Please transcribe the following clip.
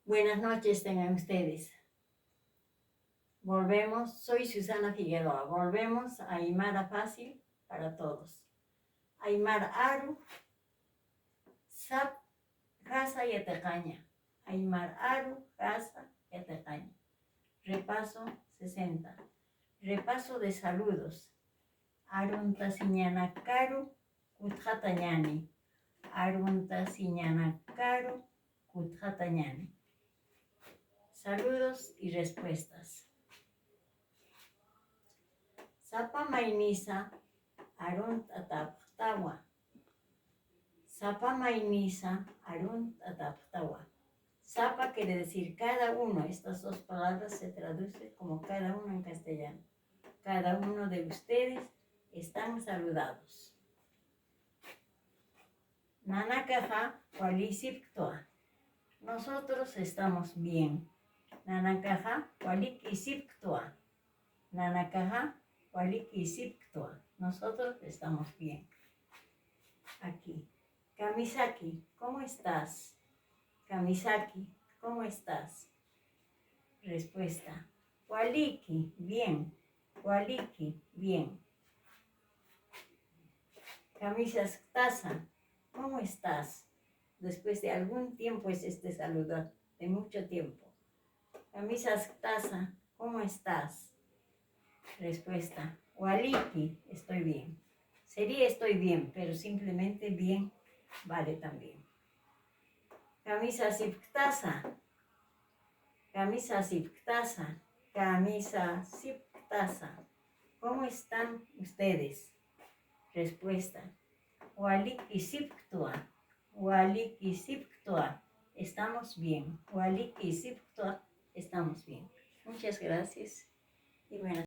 Buenas noches tengan ustedes. Volvemos, soy Susana Figueroa. Volvemos a Aymara Fácil para todos. Aymara Aru, Sap, Casa y Atecaña. Aymara Aru, Casa y Atecaña. Repaso 60. Repaso de saludos. Arunta Siñana Karu, Kutjatañani. Arunta Siñana Karu, Kutjatañani. Saludos y respuestas. Sapa Mainisa, Arunt Ataptawa. Sapa Mainisa, Arunt Ataptawa. Sapa quiere decir cada uno. Estas dos palabras se traducen como cada uno en castellano. Cada uno de ustedes están saludados. Nanakaja Walisiptoa. Nosotros estamos bien. Nanakaja Walikisiptoa. Nanakaja Walikisiptoa. Nosotros estamos bien. Aquí. Kamisaki, ¿cómo estás? Kamisaki, ¿cómo estás? Respuesta. Waliki, bien. Waliki, bien. Camisas Taza, ¿cómo estás? Después de algún tiempo es este saludo, de mucho tiempo. Camisas Taza, ¿cómo estás? Respuesta. Waliki, estoy bien. Sería estoy bien, pero simplemente bien vale también. Camisa Siptaza. Camisa Siptaza. Camisa Siptaza. ¿Cómo están ustedes? Respuesta. Waliki Siptua. Waliki Siptua. Estamos bien. Waliki Siptua. Estamos bien. Muchas gracias y buenas